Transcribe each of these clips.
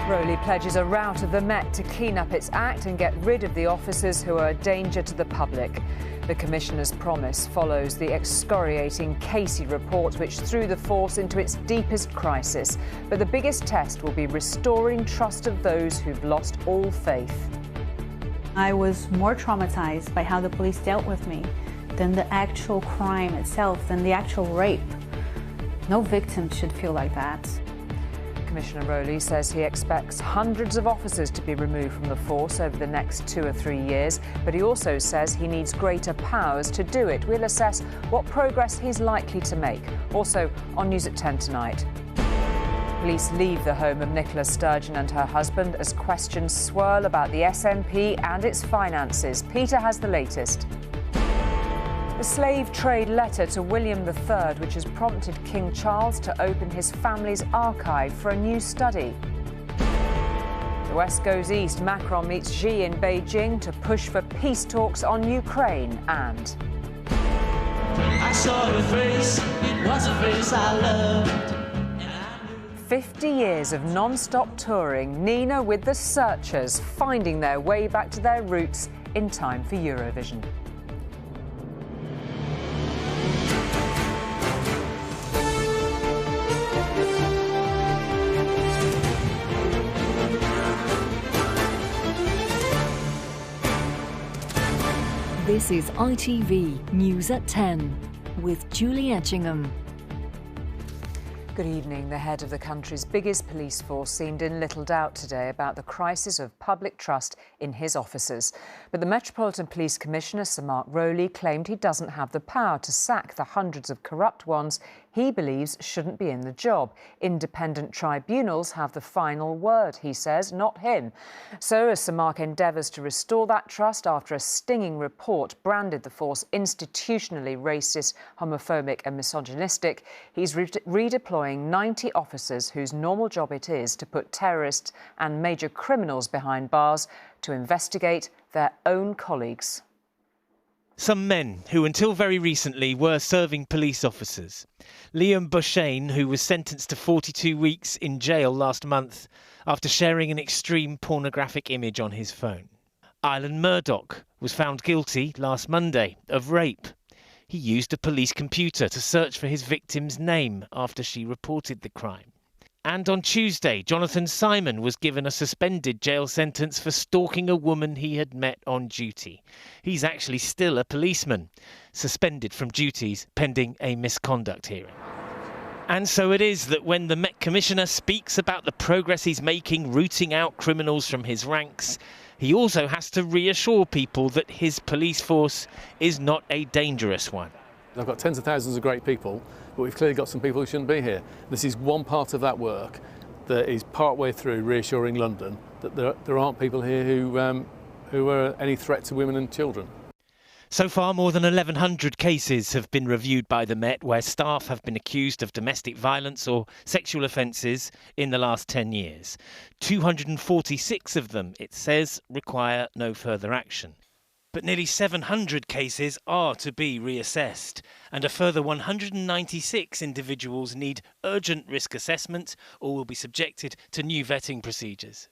Rowley pledges a rout of the Met to clean up its act and get rid of the officers who are a danger to the public. The Commissioner's promise follows the excoriating Casey report, which threw the force into its deepest crisis. But the biggest test will be restoring trust of those who've lost all faith. I was more traumatized by how the police dealt with me than the actual crime itself, than the actual rape. No victim should feel like that. Commissioner Rowley says he expects hundreds of officers to be removed from the force over the next 2 or 3 years, but he also says he needs greater powers to do it. We'll assess what progress he's likely to make. Also on News at 10 tonight. Police leave the home of Nicola Sturgeon and her husband as questions swirl about the SNP and its finances. Peter has the latest. The slave trade letter to William III, which has prompted King Charles to open his family's archive for a new study. The West goes east. Macron meets Xi in Beijing to push for peace talks on Ukraine. And I saw your face, it was a face I loved. 50 years of non-stop touring, Nina with the Searchers, finding their way back to their roots in time for Eurovision. This is ITV News at 10 with Julie Etchingham. Good evening. The head of the country's biggest police force seemed in little doubt today about the crisis of public trust in his officers. But the Metropolitan Police Commissioner, Sir Mark Rowley, claimed he doesn't have the power to sack the hundreds of corrupt ones he believes shouldn't be in the job. Independent tribunals have the final word, he says, not him. So as Sir Mark endeavours to restore that trust after a stinging report branded the force institutionally racist, homophobic and misogynistic, he's redeploying 90 officers whose normal job it is to put terrorists and major criminals behind bars to investigate their own colleagues. Some men who until very recently were serving police officers. Liam Bushane, who was sentenced to 42 weeks in jail last month after sharing an extreme pornographic image on his phone. Ilan Murdoch was found guilty last Monday of rape. He used a police computer to search for his victim's name after she reported the crime. And on Tuesday, Jonathan Simon was given a suspended jail sentence for stalking a woman he had met on duty. He's actually still a policeman, suspended from duties pending a misconduct hearing. And so it is that when the Met Commissioner speaks about the progress he's making rooting out criminals from his ranks, he also has to reassure people that his police force is not a dangerous one. I've got tens of thousands of great people, but we've clearly got some people who shouldn't be here. This is one part of that work that is partway through reassuring London that there aren't people here who are any threat to women and children. So far, more than 1,100 cases have been reviewed by the Met where staff have been accused of domestic violence or sexual offences in the last 10 years. 246 of them, it says, require no further action. But nearly 700 cases are to be reassessed, and a further 196 individuals need urgent risk assessment or will be subjected to new vetting procedures.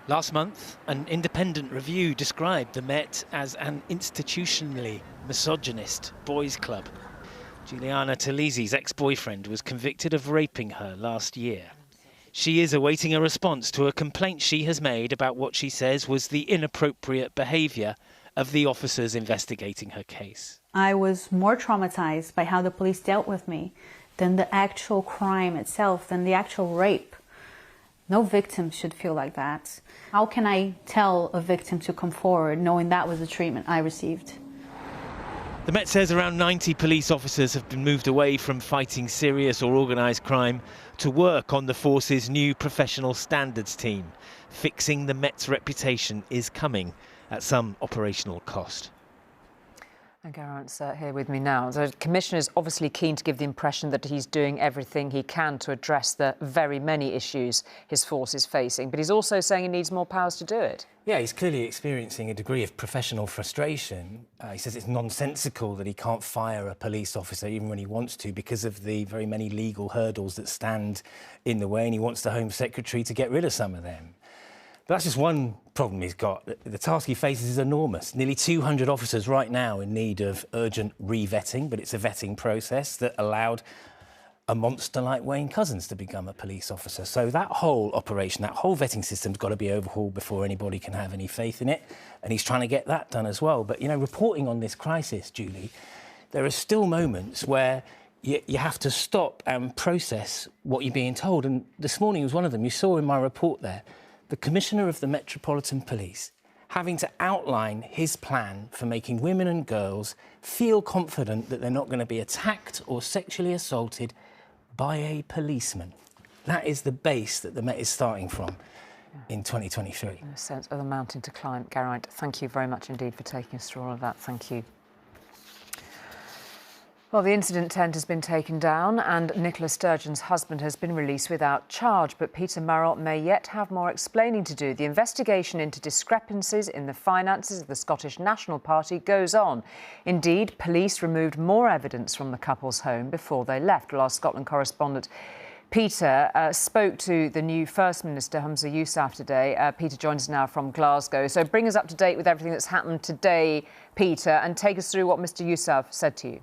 Last month, an independent review described the Met as an institutionally misogynist boys' club. Juliana Talisi's ex-boyfriend was convicted of raping her last year. She is awaiting a response to a complaint she has made about what she says was the inappropriate behaviour of the officers investigating her case. I was more traumatized by how the police dealt with me than the actual crime itself, than the actual rape. No victim should feel like that. How can I tell a victim to come forward knowing that was the treatment I received? The Met says around 90 police officers have been moved away from fighting serious or organised crime to work on the force's new professional standards team. Fixing the Met's reputation is coming at some operational cost. Geraint's here with me now. The Commissioner is obviously keen to give the impression that he's doing everything he can to address the very many issues his force is facing, but he's also saying he needs more powers to do it. Yeah, he's clearly experiencing a degree of professional frustration. He says it's nonsensical that he can't fire a police officer even when he wants to because of the very many legal hurdles that stand in the way, and he wants the Home Secretary to get rid of some of them. But that's just one problem he's got. The task he faces is enormous. Nearly 200 officers right now in need of urgent re-vetting, but it's a vetting process that allowed a monster like Wayne Couzens to become a police officer. So that whole operation, that whole vetting system's got to be overhauled before anybody can have any faith in it. And he's trying to get that done as well. But, you know, reporting on this crisis, Julie, there are still moments where you have to stop and process what you're being told. And this morning was one of them. You saw in my report there, the Commissioner of the Metropolitan Police having to outline his plan for making women and girls feel confident that they're not going to be attacked or sexually assaulted by a policeman. That is the base that the Met is starting from in 2023. In a sense of the mountain to climb. Geraint, thank you very much indeed for taking us through all of that. Thank you. Well, the incident tent has been taken down and Nicola Sturgeon's husband has been released without charge, but Peter Murrell may yet have more explaining to do. The investigation into discrepancies in the finances of the Scottish National Party goes on. Indeed, police removed more evidence from the couple's home before they left. Well, our Scotland correspondent Peter spoke to the new First Minister, Humza Yousaf, today. Peter joins us now from Glasgow. So bring us up to date with everything that's happened today, Peter, and take us through what Mr Yousaf said to you.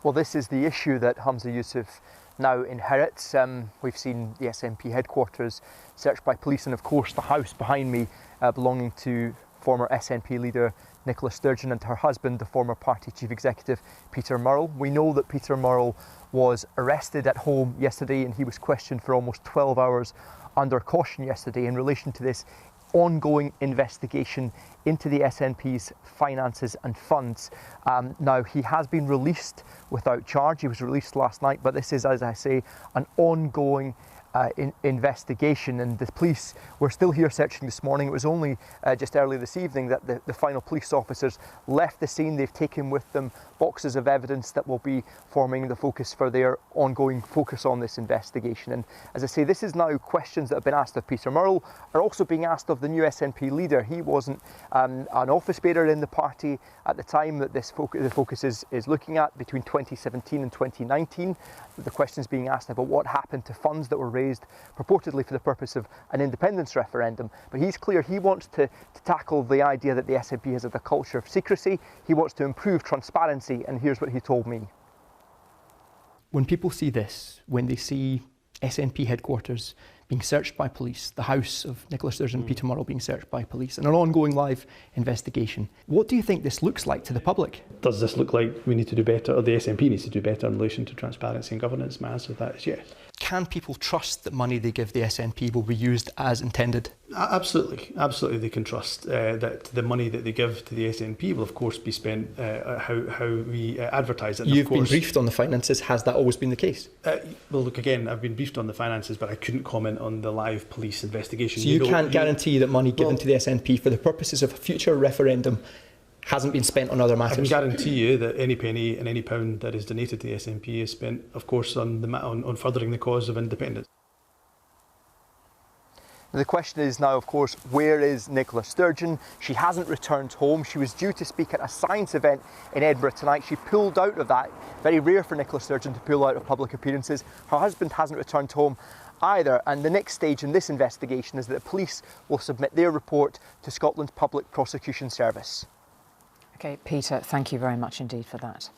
Well, this is the issue that Humza Yousaf now inherits. We've seen the SNP headquarters searched by police, and of course the house behind me belonging to former SNP leader Nicola Sturgeon and her husband, the former party chief executive Peter Murrell. We know that Peter Murrell was arrested at home yesterday and he was questioned for almost 12 hours under caution yesterday in relation to this ongoing investigation into the SNP's finances and funds. Now, he has been released without charge. He was released last night, but this is, as I say, an ongoing investigation, and the police were still here searching this morning. It was only just early this evening that the final police officers left the scene. They've taken with them boxes of evidence that will be forming the focus for their ongoing focus on this investigation. And as I say, this is now questions that have been asked of Peter Murrell are also being asked of the new SNP leader. He wasn't an office bearer in the party at the time that the focus is looking at, between 2017 and 2019. The questions being asked about what happened to funds that were raised purportedly for the purpose of an independence referendum. But he's clear he wants to tackle the idea that the SNP has a culture of secrecy. He wants to improve transparency, and here's what he told me. When people see this, when they see SNP headquarters being searched by police, the house of Nicola Sturgeon and Peter Murrell being searched by police, and an ongoing live investigation, what do you think this looks like to the public? Does this look like we need to do better, or the SNP needs to do better in relation to transparency and governance? My answer to that is yes. Can people trust that money they give the SNP will be used as intended? Absolutely, absolutely. They can trust that the money that they give to the SNP will, of course, be spent how we advertise it. And You've been briefed on the finances. Has that always been the case? Well, look, again, I've been briefed on the finances, but I couldn't comment on the live police investigation. So you can't guarantee that money given to the SNP for the purposes of a future referendum hasn't been spent on other matters? I can guarantee you that any penny and any pound that is donated to the SNP is spent, of course, on furthering the cause of independence. The question is now, of course, where is Nicola Sturgeon? She hasn't returned home. She was due to speak at a science event in Edinburgh tonight. She pulled out of that. Very rare for Nicola Sturgeon to pull out of public appearances. Her husband hasn't returned home either. And the next stage in this investigation is that the police will submit their report to Scotland's Public Prosecution Service. OK, Peter, thank you very much indeed for that.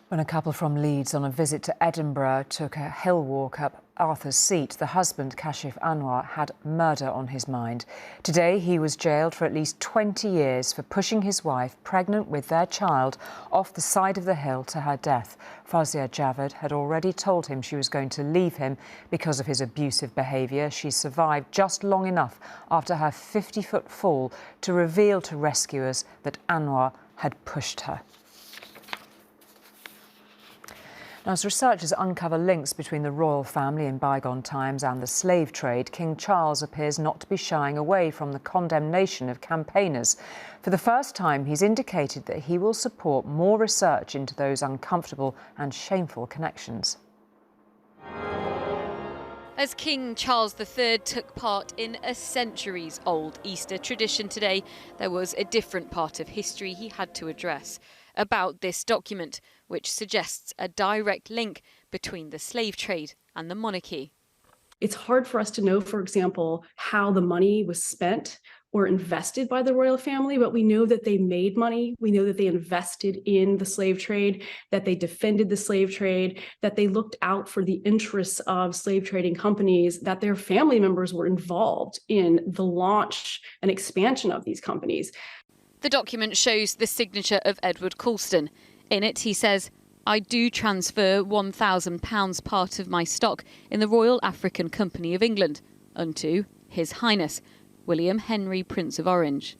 When a couple from Leeds on a visit to Edinburgh took a hill walk up Arthur's Seat, the husband, Kashif Anwar, had murder on his mind. Today, he was jailed for at least 20 years for pushing his wife, pregnant with their child, off the side of the hill to her death. Fazia Javed had already told him she was going to leave him because of his abusive behaviour. She survived just long enough after her 50-foot fall to reveal to rescuers that Anwar had pushed her. Now, as researchers uncover links between the royal family in bygone times and the slave trade, King Charles appears not to be shying away from the condemnation of campaigners. For the first time, he's indicated that he will support more research into those uncomfortable and shameful connections. As King Charles III took part in a centuries-old Easter tradition today, there was a different part of history he had to address about this document, which suggests a direct link between the slave trade and the monarchy. It's hard for us to know, for example, how the money was spent or invested by the royal family, but we know that they made money. We know that they invested in the slave trade, that they defended the slave trade, that they looked out for the interests of slave trading companies, that their family members were involved in the launch and expansion of these companies. The document shows the signature of Edward Colston. In it, he says, "I do transfer £1,000 part of my stock in the Royal African Company of England unto His Highness William Henry, Prince of Orange."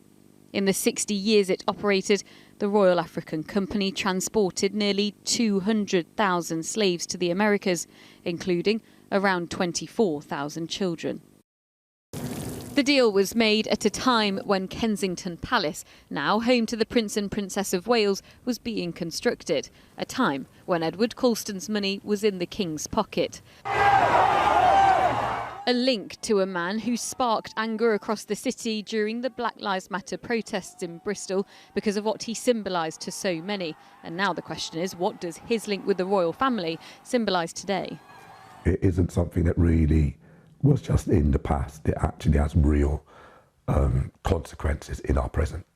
In the 60 years it operated, the Royal African Company transported nearly 200,000 slaves to the Americas, including around 24,000 children. The deal was made at a time when Kensington Palace, now home to the Prince and Princess of Wales, was being constructed, a time when Edward Colston's money was in the King's pocket. A link to a man who sparked anger across the city during the Black Lives Matter protests in Bristol because of what he symbolised to so many. And now the question is, what does his link with the royal family symbolise today? It isn't something that really was just in the past. It actually has real consequences in our present.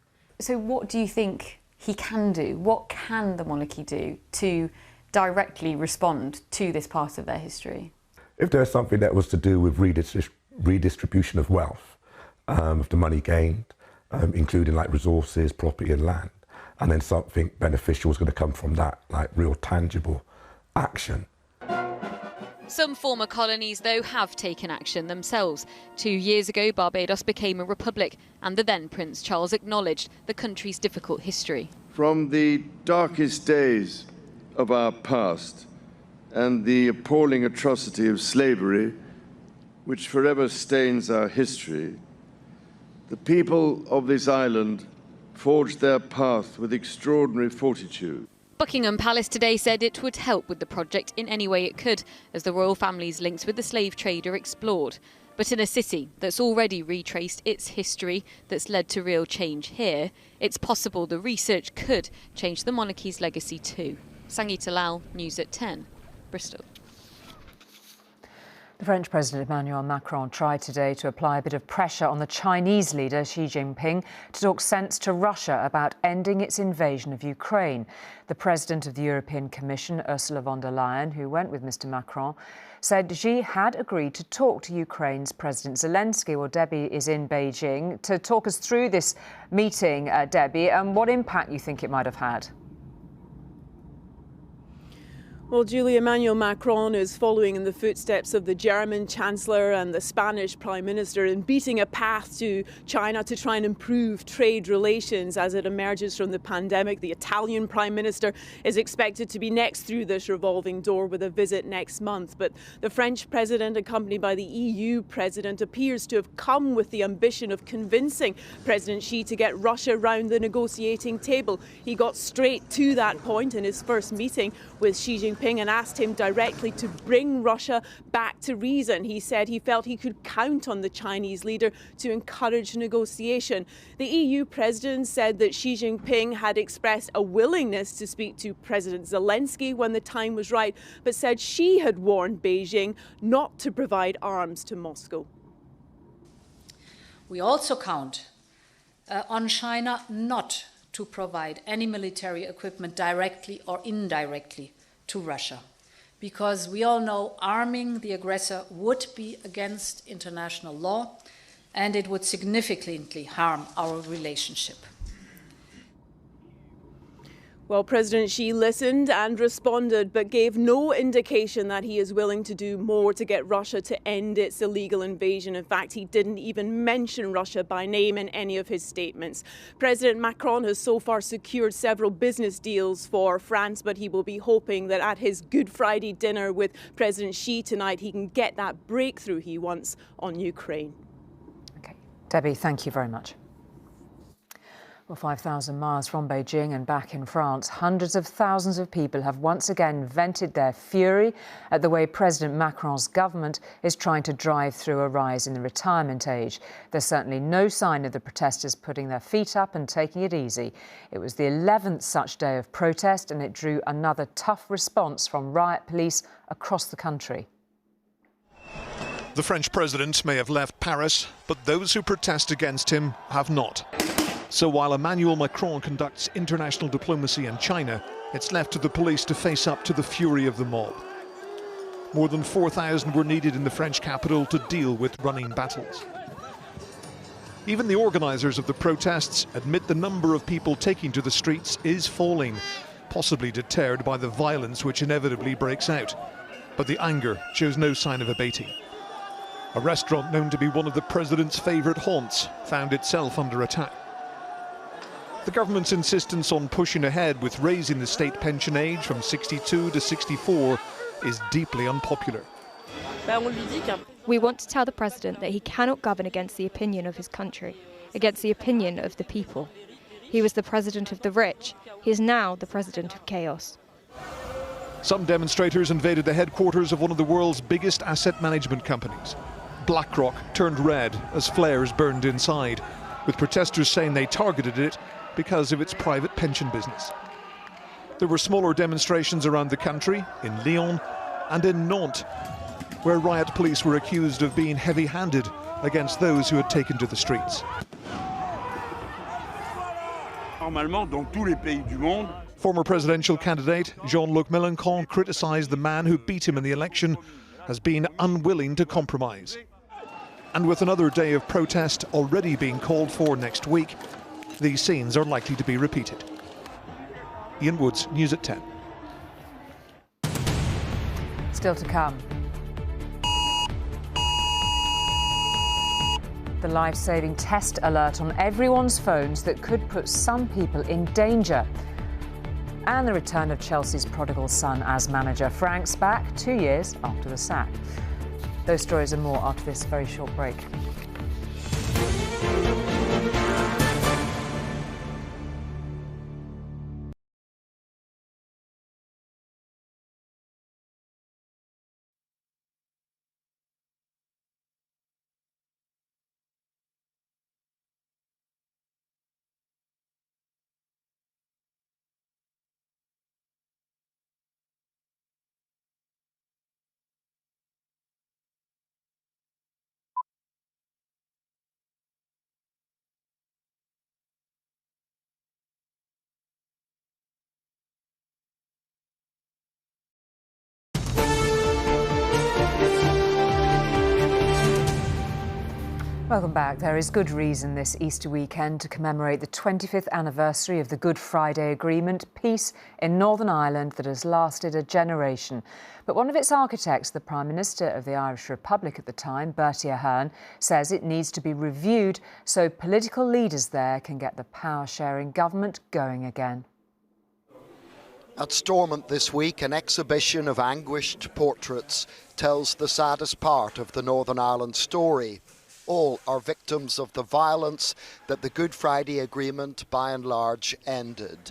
So what do you think he can do? What can the monarchy do to directly respond to this part of their history? If there's something that was to do with redistribution of wealth, of the money gained, including like resources, property and land, and then something beneficial is going to come from that, like real tangible action. Some former colonies, though, have taken action themselves. 2 years ago, Barbados became a republic, and the then Prince Charles acknowledged the country's difficult history. From the darkest days of our past and the appalling atrocity of slavery, which forever stains our history, the people of this island forged their path with extraordinary fortitude. Buckingham Palace today said it would help with the project in any way it could, as the royal family's links with the slave trade are explored. But in a city that's already retraced its history that's led to real change here, it's possible the research could change the monarchy's legacy too. Sangeeta Lal, News at 10, Bristol. The French President Emmanuel Macron tried today to apply a bit of pressure on the Chinese leader Xi Jinping to talk sense to Russia about ending its invasion of Ukraine. The President of the European Commission, Ursula von der Leyen, who went with Mr Macron, said Xi had agreed to talk to Ukraine's President Zelensky. Well, Debbie is in Beijing to talk us through this meeting, Debbie, and what impact you think it might have had. Well, Julie, Emmanuel Macron is following in the footsteps of the German Chancellor and the Spanish Prime Minister in beating a path to China to try and improve trade relations as it emerges from the pandemic. The Italian Prime Minister is expected to be next through this revolving door with a visit next month. But the French President, accompanied by the EU President, appears to have come with the ambition of convincing President Xi to get Russia round the negotiating table. He got straight to that point in his first meeting with Xi Jinping and asked him directly to bring Russia back to reason. He said he felt he could count on the Chinese leader to encourage negotiation. The EU president said that Xi Jinping had expressed a willingness to speak to President Zelensky when the time was right, but said Xi had warned Beijing not to provide arms to Moscow. We also count on China not to provide any military equipment directly or indirectly to Russia, because we all know arming the aggressor would be against international law and it would significantly harm our relationship. Well, President Xi listened and responded, but gave no indication that he is willing to do more to get Russia to end its illegal invasion. In fact, he didn't even mention Russia by name in any of his statements. President Macron has so far secured several business deals for France, but he will be hoping that at his Good Friday dinner with President Xi tonight, he can get that breakthrough he wants on Ukraine. Okay, Debbie, thank you very much. Well, 5,000 miles from Beijing and back in France, hundreds of thousands of people have once again vented their fury at the way President Macron's government is trying to drive through a rise in the retirement age. There's certainly no sign of the protesters putting their feet up and taking it easy. It was the 11th such day of protest, and it drew another tough response from riot police across the country. The French president may have left Paris, but those who protest against him have not. So while Emmanuel Macron conducts international diplomacy in China, it's left to the police to face up to the fury of the mob. More than 4,000 were needed in the French capital to deal with running battles. Even the organisers of the protests admit the number of people taking to the streets is falling, possibly deterred by the violence which inevitably breaks out. But the anger shows no sign of abating. A restaurant known to be one of the president's favourite haunts found itself under attack. The government's insistence on pushing ahead with raising the state pension age from 62 to 64 is deeply unpopular. We want to tell the president that he cannot govern against the opinion of his country, against the opinion of the people. He was the president of the rich. He is now the president of chaos. Some demonstrators invaded the headquarters of one of the world's biggest asset management companies. BlackRock turned red as flares burned inside, with protesters saying they targeted it because of its private pension business. There were smaller demonstrations around the country, in Lyon and in Nantes, where riot police were accused of being heavy-handed against those who had taken to the streets. Former presidential candidate Jean-Luc Mélenchon criticised the man who beat him in the election as being unwilling to compromise. And with another day of protest already being called for next week, these scenes are likely to be repeated. Ian Woods, News at 10. Still to come. The life-saving test alert on everyone's phones that could put some people in danger. And the return of Chelsea's prodigal son as manager. Frank's back 2 years after the sack. Those stories and more after this very short break. Welcome back. There is good reason this Easter weekend to commemorate the 25th anniversary of the Good Friday Agreement, peace in Northern Ireland that has lasted a generation. But one of its architects, the Prime Minister of the Irish Republic at the time, Bertie Ahern, says it needs to be reviewed so political leaders there can get the power-sharing government going again. At Stormont this week, an exhibition of anguished portraits tells the saddest part of the Northern Ireland story. All are victims of the violence that the Good Friday Agreement, by and large, ended.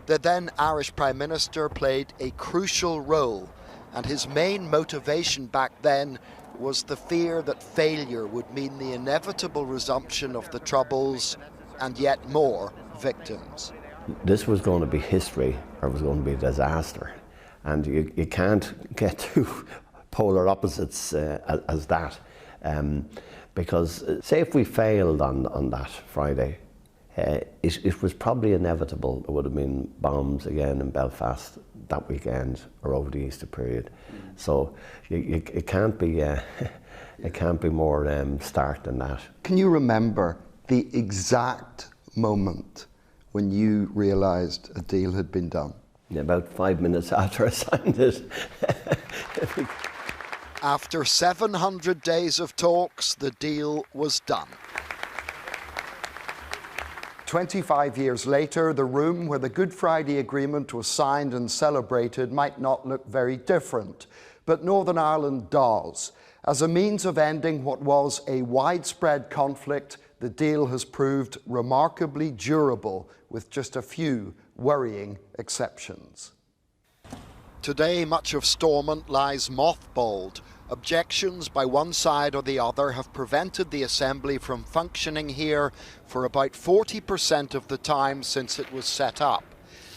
The then Irish Prime Minister played a crucial role, and his main motivation back then was the fear that failure would mean the inevitable resumption of the Troubles and yet more victims. This was going to be history, or it was going to be a disaster, and you can't get two polar opposites as that. Because say if we failed on that Friday, it was probably inevitable there would have been bombs again in Belfast that weekend or over the Easter period. So it can't be more stark than that. Can you remember the exact moment when you realised a deal had been done? About 5 minutes after I signed it. After 700 days of talks, the deal was done. 25 years later, the room where the Good Friday Agreement was signed and celebrated might not look very different, but Northern Ireland does. As a means of ending what was a widespread conflict, the deal has proved remarkably durable, with just a few worrying exceptions. Today, much of Stormont lies mothballed. Objections by one side or the other have prevented the Assembly from functioning here for about 40% of the time since it was set up.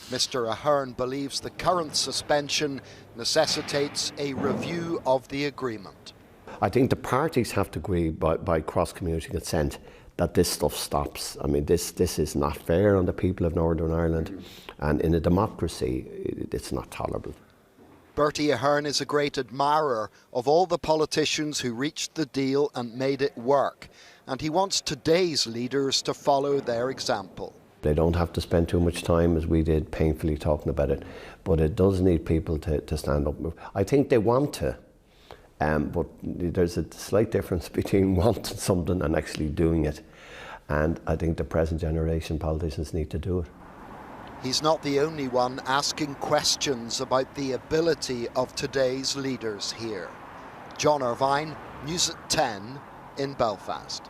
Mr. Ahern believes the current suspension necessitates a review of the agreement. I think the parties have to agree by cross-community consent that this stuff stops. I mean, this is not fair on the people of Northern Ireland, and in a democracy, it's not tolerable. Bertie Ahern is a great admirer of all the politicians who reached the deal and made it work, and he wants today's leaders to follow their example. They don't have to spend too much time, as we did, painfully talking about it, but it does need people to stand up. I think they want to, but there's a slight difference between wanting something and actually doing it, and I think the present generation politicians need to do it. He's not the only one asking questions about the ability of today's leaders here. John Irvine, News at 10 in Belfast.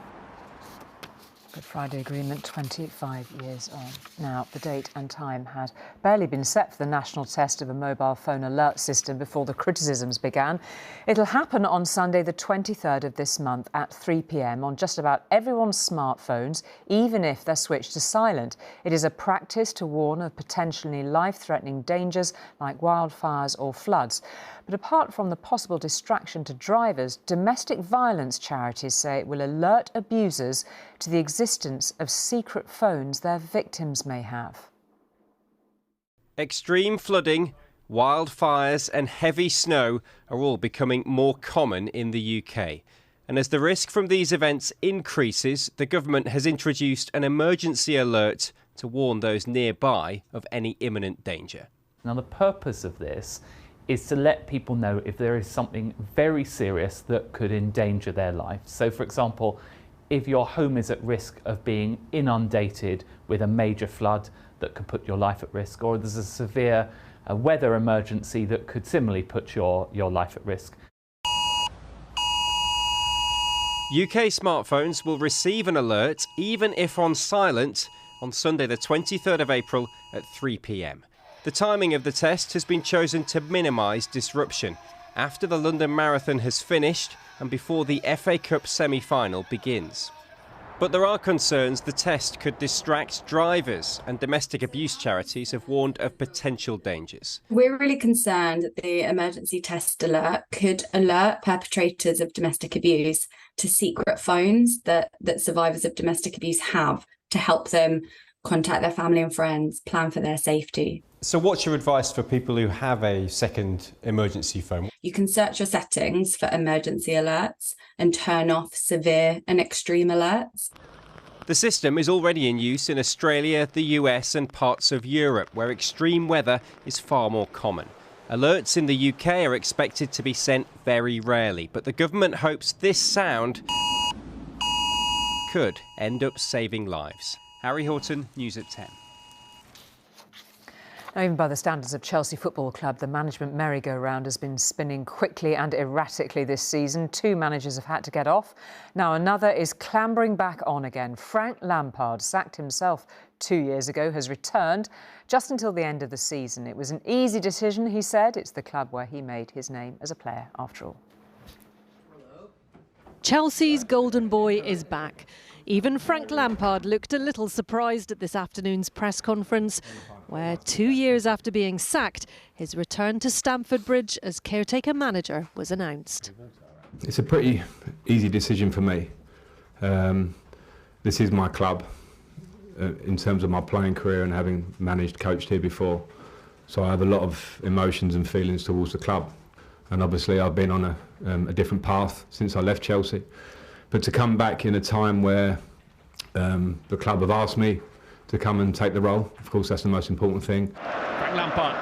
Good Friday Agreement 25 years on. Now, the date and time had barely been set for the national test of a mobile phone alert system before the criticisms began. It'll happen on Sunday the 23rd of this month at 3 p.m. on just about everyone's smartphones, even if they're switched to silent. It is a practice to warn of potentially life-threatening dangers like wildfires or floods. But apart from the possible distraction to drivers, domestic violence charities say it will alert abusers to the existence of secret phones their victims may have. Extreme flooding, wildfires and heavy snow are all becoming more common in the UK. And as the risk from these events increases, the government has introduced an emergency alert to warn those nearby of any imminent danger. Now, the purpose of this is to let people know if there is something very serious that could endanger their life. So, for example, if your home is at risk of being inundated with a major flood that could put your life at risk, or there's a severe weather emergency that could similarly put your life at risk. UK smartphones will receive an alert, even if on silent, on Sunday the 23rd of April at 3 p.m. The timing of the test has been chosen to minimise disruption after the London Marathon has finished and before the FA Cup semi-final begins. But there are concerns the test could distract drivers, and domestic abuse charities have warned of potential dangers. We're really concerned that the emergency test alert could alert perpetrators of domestic abuse to secret phones that survivors of domestic abuse have to help them contact their family and friends, plan for their safety. So what's your advice for people who have a second emergency phone? You can search your settings for emergency alerts and turn off severe and extreme alerts. The system is already in use in Australia, the US and parts of Europe, where extreme weather is far more common. Alerts in the UK are expected to be sent very rarely, but the government hopes this sound could end up saving lives. Harry Horton, News at 10. Now, even by the standards of Chelsea Football Club, the management merry-go-round has been spinning quickly and erratically this season. 2 managers have had to get off. Now another is clambering back on again. Frank Lampard, sacked himself 2 years ago, has returned just until the end of the season. It was an easy decision, he said. It's the club where he made his name as a player, after all. Chelsea's golden boy is back. Even Frank Lampard looked a little surprised at this afternoon's press conference, where 2 years after being sacked, his return to Stamford Bridge as caretaker manager was announced. It's a pretty easy decision for me. This is my club in terms of my playing career and having coached here before. So I have a lot of emotions and feelings towards the club. And obviously I've been on a different path since I left Chelsea. But to come back in a time where the club have asked me to come and take the role. Of course, that's the most important thing. Frank Lampard,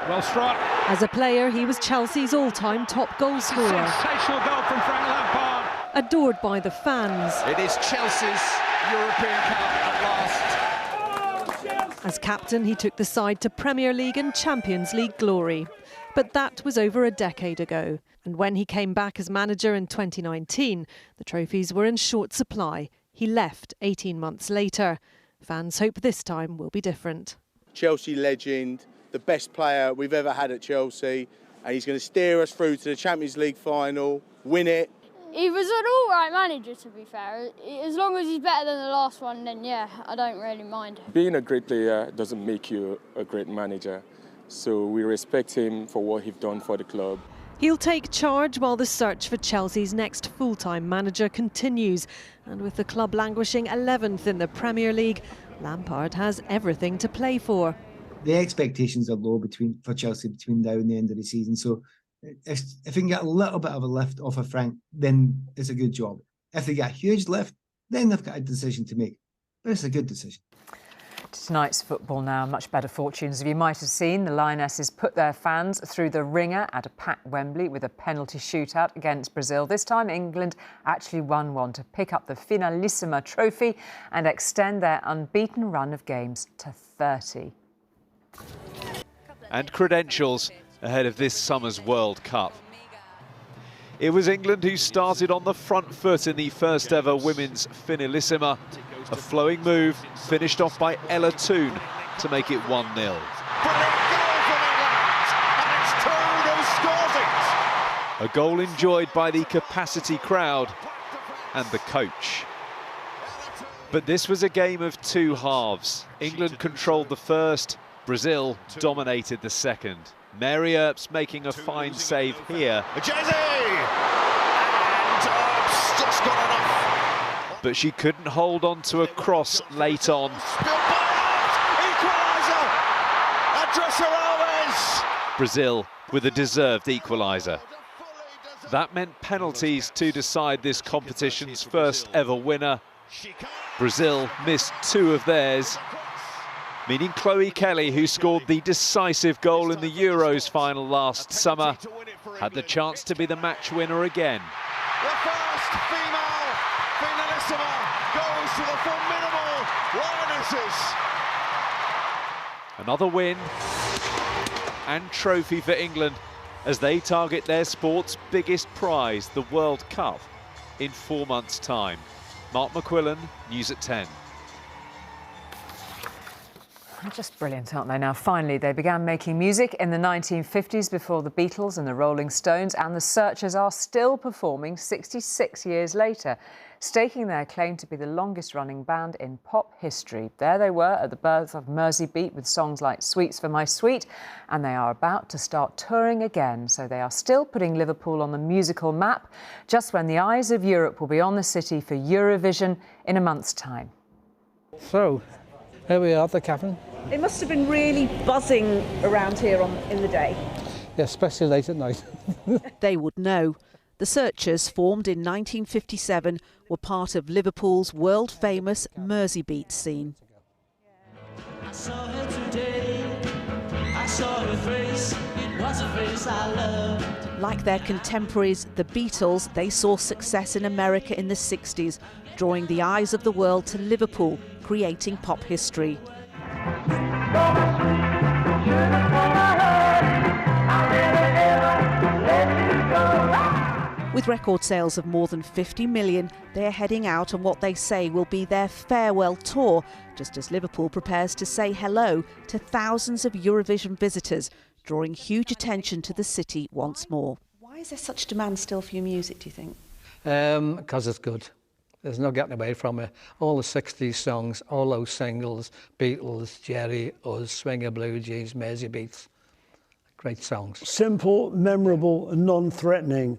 well struck. As a player, he was Chelsea's all-time top goal scorer. Sensational goal from Frank Lampard. Adored by the fans. It is Chelsea's European Cup at last. As captain, he took the side to Premier League and Champions League glory. But that was over a decade ago. And when he came back as manager in 2019, the trophies were in short supply. He left 18 months later. Fans hope this time will be different. Chelsea legend, the best player we've ever had at Chelsea, and he's going to steer us through to the Champions League final, win it. He was an all-right manager, to be fair. As long as he's better than the last one, then yeah, I don't really mind. Being a great player doesn't make you a great manager, so we respect him for what he's done for the club. He'll take charge while the search for Chelsea's next full-time manager continues. And with the club languishing 11th in the Premier League, Lampard has everything to play for. The expectations are low for Chelsea between now and the end of the season. So if we can get a little bit of a lift off of Frank, then it's a good job. If they get a huge lift, then they've got a decision to make. But it's a good decision. Tonight's football now, much better fortunes. As you might have seen, the Lionesses put their fans through the ringer at a packed Wembley with a penalty shootout against Brazil. This time England actually won one to pick up the Finalissima trophy and extend their unbeaten run of games to 30. And credentials ahead of this summer's World Cup. It was England who started on the front foot in the first ever women's Finalissima. A flowing move finished off by Ella Toone to make it 1-0. Brilliant goal from England, and it's Toone who scores it. A goal enjoyed by the capacity crowd and the coach. But this was a game of two halves. England controlled the first, Brazil dominated the second. Mary Earps making a fine save here. Just got enough. But she couldn't hold on to a cross late on. Equaliser! Andressa Alves! Brazil with a deserved equaliser. That meant penalties to decide this competition's first ever winner. Brazil missed two of theirs, meaning Chloe Kelly, who scored the decisive goal in the Euros final last summer, had the chance to be the match winner again. The first female Finalissima goes to the formidable Lionesses. Another win and trophy for England as they target their sport's biggest prize, the World Cup, in 4 months' time. Mark McQuillan, News at 10. Just brilliant, aren't they? Now, finally, they began making music in the 1950s before the Beatles and the Rolling Stones, and the Searchers are still performing 66 years later, staking their claim to be the longest-running band in pop history. There they were at the birth of Mersey Beat with songs like Sweets for My Sweet, and they are about to start touring again, so they are still putting Liverpool on the musical map, just when the eyes of Europe will be on the city for Eurovision in a month's time. So, here we are at the cavern. It must have been really buzzing around here in the day. Yeah, especially late at night. They would know. The Searchers, formed in 1957, were part of Liverpool's world-famous Mersey Beat scene. I saw her today. I saw her face. It was a face I loved. Like their contemporaries, the Beatles, they saw success in America in the 60s, drawing the eyes of the world to Liverpool, creating pop history. With record sales of more than 50 million, they're heading out on what they say will be their farewell tour, just as Liverpool prepares to say hello to thousands of Eurovision visitors, drawing huge attention to the city once more. Why is there such demand still for your music, do you think? Because it's good. There's no getting away from it. All the 60s songs, all those singles, Beatles, Jerry, Us, Swinger Blue Jeans, Mersey Beats. Great songs. Simple, memorable and non-threatening.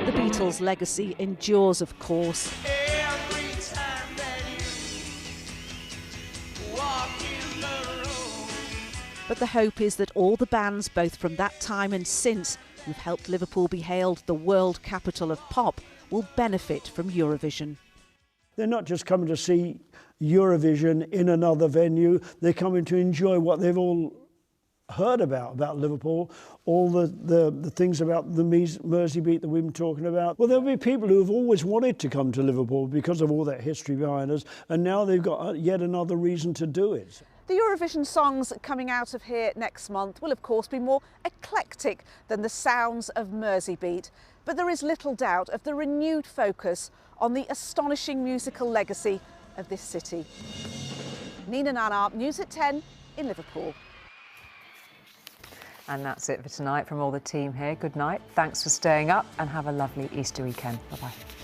The Beatles' legacy endures, of course. But the hope is that all the bands, both from that time and since, who've helped Liverpool be hailed the world capital of pop, will benefit from Eurovision. They're not just coming to see Eurovision in another venue. They're coming to enjoy what they've all heard about Liverpool, all the things about the Mersey beat that we've been talking about. Well, there'll be people who have always wanted to come to Liverpool because of all that history behind us, and now they've got yet another reason to do it. The Eurovision songs coming out of here next month will of course be more eclectic than the sounds of Merseybeat, but there is little doubt of the renewed focus on the astonishing musical legacy of this city. Nina Nannar, News at 10 in Liverpool. And that's it for tonight from all the team here. Good night, thanks for staying up and have a lovely Easter weekend. Bye-bye.